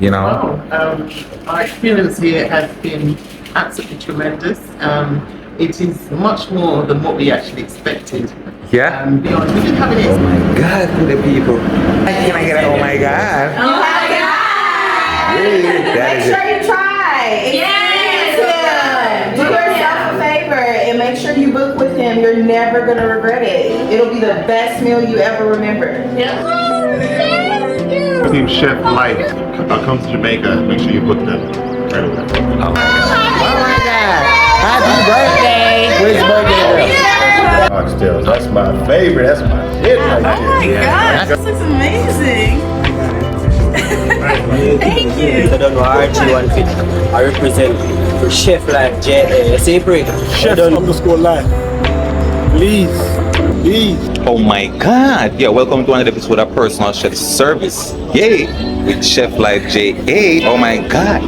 you know? Wow. Our experience here has been absolutely tremendous. It is much more than what we actually expected. Yeah? Beyond, we didn't have any. Oh my God, to the people. Can I get a, oh my God? Oh my God! Make sure you try. Yes! Do yourself a favor and make sure you book with him. You're never gonna regret it. It'll be the best meal you ever remember. Team Chef Life comes to Jamaica. Make sure you book them right away. Oh my God. Happy birthday. Where's birthday girl? Oxtails. That's my favorite. That's my shit right there. Oh my gosh, this looks amazing. Thank you. I don't know RG150. I represent Chef Life J. Say break. Chef underscore life. Please. Oh my God. Yeah, welcome to another episode of Personal Chef Service. Yay. With Chef Life J.A. Oh my God.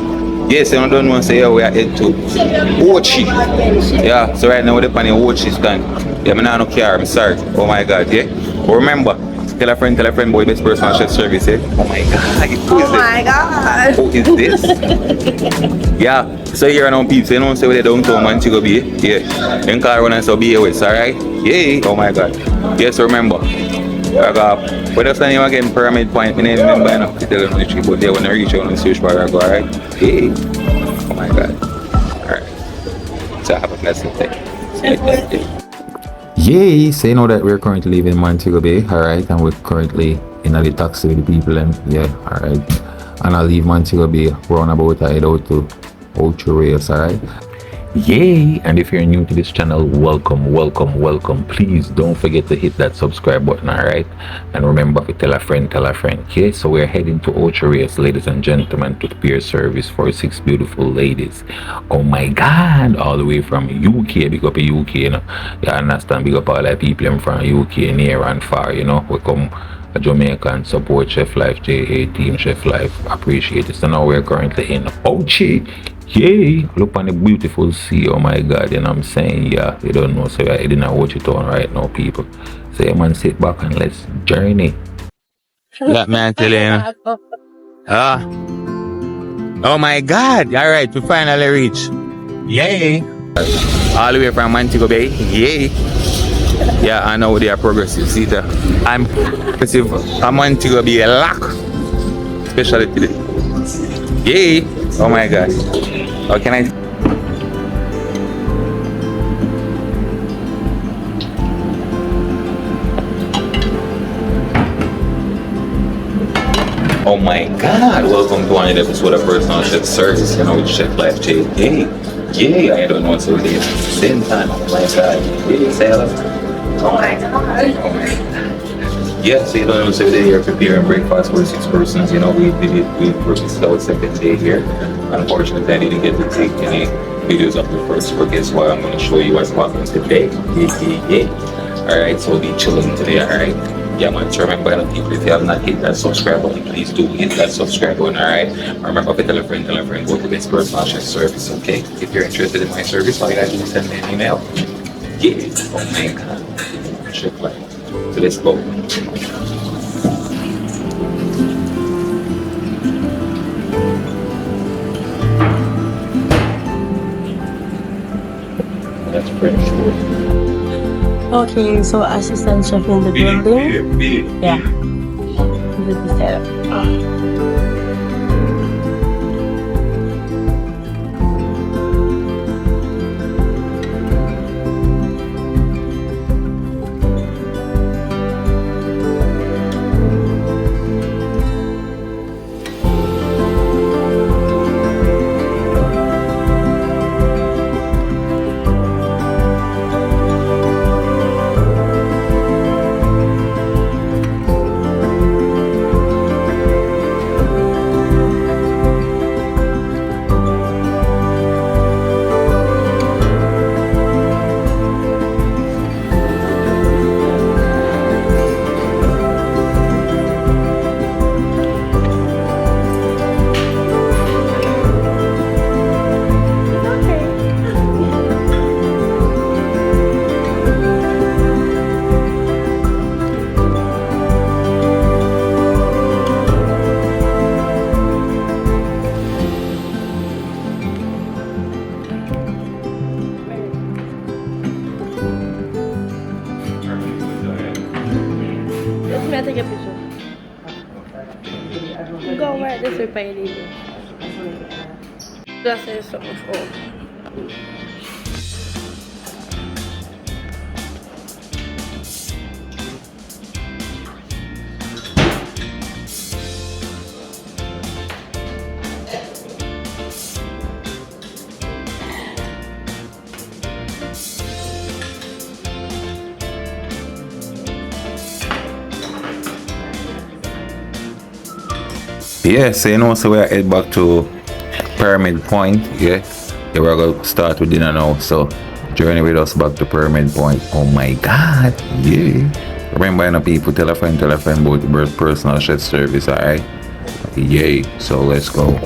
Yes, I don't want to say we are headed to Ochi. Yeah, so right now we're on the Ochi stand. Yeah, I don't care, I'm sorry. Oh my God, yeah. But remember, tell a friend, boy, best Personal Chef Service, eh? Oh my God, who is this? Oh my God. Who is this? Yeah, so here are now people, you know, say where they downtown Montego Bay. Yeah, then call around and so be with, alright? Yay, oh my God. Yes, remember. I got, what else name again? Pyramid Point. My name remember enough to tell them the tree, but they want to reach out and search for I go, alright? Hey. Oh my God. Alright. So have a blessed day. Yay! So you know that we're currently living in Montego Bay, alright? And we're currently in the taxi with the people and yeah, alright. And I'll leave Montego Bay round about I head out to Ocho Rails, alright? Yay! And if you're new to this channel, welcome. Please don't forget to hit that subscribe button, alright? And remember to tell a friend. Okay, so we're heading to Ocho Rails, ladies and gentlemen, to peer service for 6 beautiful ladies. Oh my God! All the way from UK, big up UK, you know. You understand, big up all the people from UK, near and far, you know. We come Jamaica and support Chef Life J.A. Team Chef Life. Appreciate it. So now we're currently in Ochi. Yay! Look on the beautiful sea. Oh my God, you know what I'm saying? Yeah, you don't know, so we're heading to Ochi town right now, people. So yeah, man, sit back and let's journey. Yeah, man, tell you. Oh my God! Alright, we finally reach. Yay! All the way from Montego Bay. Yay! Yeah, I know they are progressive. See that? I'm progressive. I'm Montego Bay lock. Especially today. Yay! Oh my God. How can I? Oh my God. Welcome to another episode of Personal Chef Service, you know, with Chef Life J. Yay! I don't know what's over there. Same time. Oh my God. Yay, say hello. Oh my God. Oh my God. Yeah, so you don't know, so they're here preparing breakfast for 6 persons. You know, we did it, we purchased our second day here. Unfortunately, I didn't get to take any videos of the first, but guess what? I'm going to show you what's happening today. Alright, so we'll be chilling today, alright? Yeah, man, so remember, people, if you have not hit that subscribe button, please do hit that subscribe button, alright? Remember, tell a friend, go to this Personal Chef Service, okay? If you're interested in my service, all you gotta do is send me an email. Yeah, oh my God. Chef Life. So let's go. That's pretty cool. Okay, so assistant chef in the building. Yeah. This is the setup. Go right this way, baby. Just say something for. Yeah, so you know, so we're head back to Pyramid Point. Yeah, we're gonna start with dinner now. So journey with us back to Pyramid Point. Oh my God, yeah. Remember, you know, people, tell a friend about the personal chef service. Alright, yay. So let's go.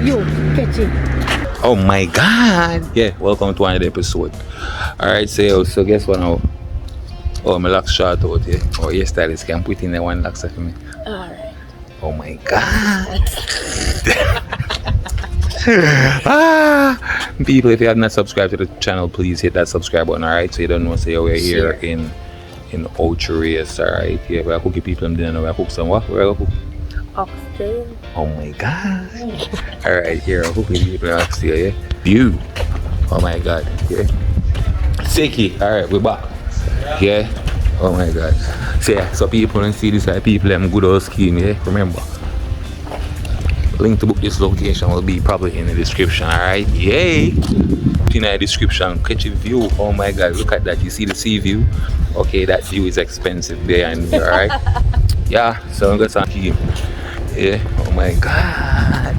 You catch it. Oh my God! Yeah, welcome to another episode. Alright, so guess what now? Oh, my locks short out, yeah. Oh, yes, that is. Can put in the one locks for me. Alright. Oh my God! People, if you have not subscribed to the channel, please hit that subscribe button. Alright, so you don't know, say we're here in Ultra-Race. Alright, yeah, we're cooking people and dinner. We're cook some what? We're gonna cook Oxtail. Oh my God. Alright, here, I'm hoping people are still, yeah? View. Oh my God, yeah? Sicky. Alright, we're back. Yeah? Oh my God. So yeah, so people don't see this, people have good old scheme, yeah? Remember. Link to book this location will be probably in the description, alright? Yay! In the description, catch a view. Oh my God, look at that. You see the sea view? Okay, that view is expensive there and there, alright? Yeah, so I'm gonna start keep. Yeah, oh my God.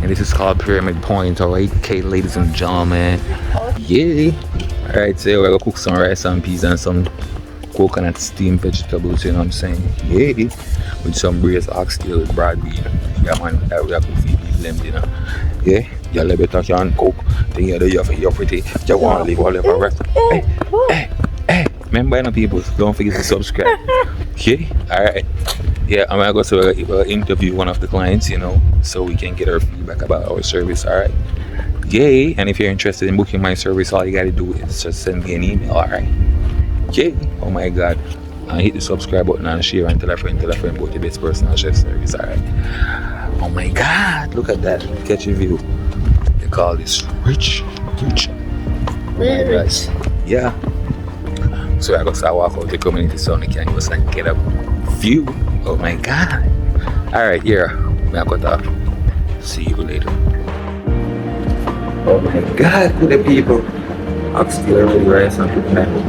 And this is called Pyramid Point, alright? Okay, ladies and gentlemen. Yeah. Alright, so we're gonna cook some rice and peas and some coconut steamed vegetables, you know what I'm saying? Yeah. With some braised oxtail with broad bean. Yeah, man, that we have to feed people them dinner. Yeah, you little better can cook. Then you're pretty. You want to live all over rest. Hey. Remember, you know, people, don't forget to subscribe. Okay? Alright. Yeah, I'm gonna go to interview one of the clients, you know, so we can get our feedback about our service, alright? Yay! And if you're interested in booking my service, all you gotta do is just send me an email, alright? Yay! Oh my God. And hit the subscribe button and share and tell a friend about the best personal chef service, alright? Oh my God, look at that. Catch a view. They call this rich. Very rich. Yeah. So I go start walk out the community so I can just like get a view. Oh my God. Alright, yeah. I got to see you later. Oh my God, to the people. I'm still really rice on the panel.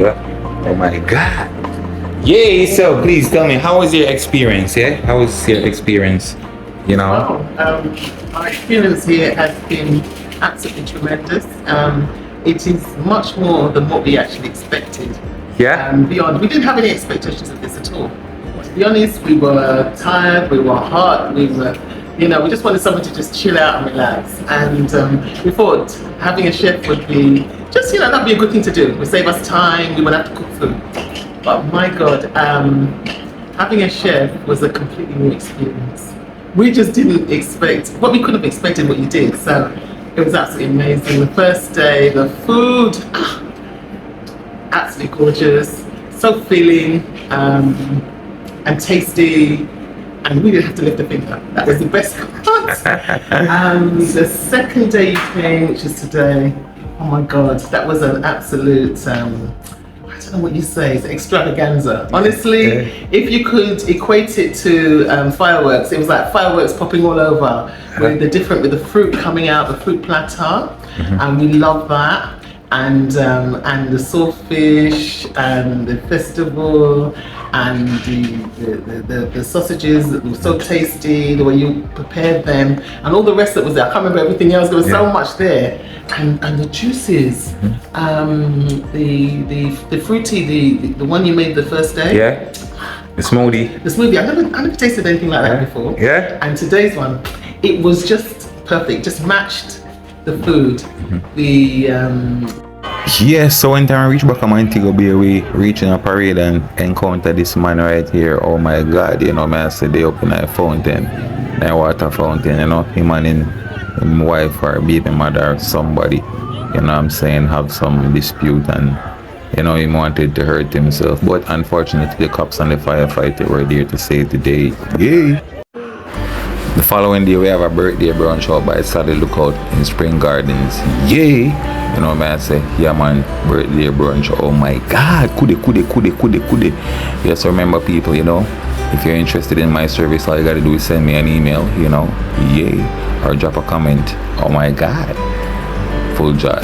Yeah. Oh my God. Yay, so please tell me, how was your experience, yeah? How was your experience? You know? Our experience here has been absolutely tremendous. It is much more than what we actually expected. Yeah? Beyond, we didn't have any expectations of this at all. To be honest, we were tired, we were hot, we were, you know, we just wanted someone to just chill out and relax. And we thought having a chef would be just, you know, that'd be a good thing to do. It would save us time, we wouldn't have to cook food. But my God, having a chef was a completely new experience. We just didn't expect, what we couldn't have expected what you did. So it was absolutely amazing. The first day, the food, absolutely gorgeous, so filling and tasty, and we didn't have to lift a finger. That was the best part. The second day you came, which is today, oh my God, that was an absolute, I don't know what you say, it's extravaganza. Honestly, if you could equate it to fireworks, it was like fireworks popping all over with the fruit coming out, the fruit platter, and we love that. and the saltfish and the festival and the sausages that were so tasty, the way you prepared them, and all the rest that was there. I can't remember everything else. There was so much there, and the juices, the fruity, the one you made the first day. Yeah. The smoothie. The smoothie. I never tasted anything like that before. Yeah. And today's one, it was just perfect. Just matched the food. Yes, so when time I reach back on Montego Bay, we reaching a parade and encounter this man right here. Oh my God, you know, man, I said they open a fountain, a water fountain, you know, him and his wife or baby mother or somebody, you know what I'm saying, have some dispute, and you know, he wanted to hurt himself, but unfortunately the cops and the firefighter were there to save the day. Yay! The following day we have a birthday brunch out by Sally Lookout in Spring Gardens. Yay! You know, man, I say, yeah man, birthday brunch. Oh my God, kude. Yes, remember people, you know, if you're interested in my service, all you gotta do is send me an email, you know, yay, or drop a comment. Oh my God, full joy.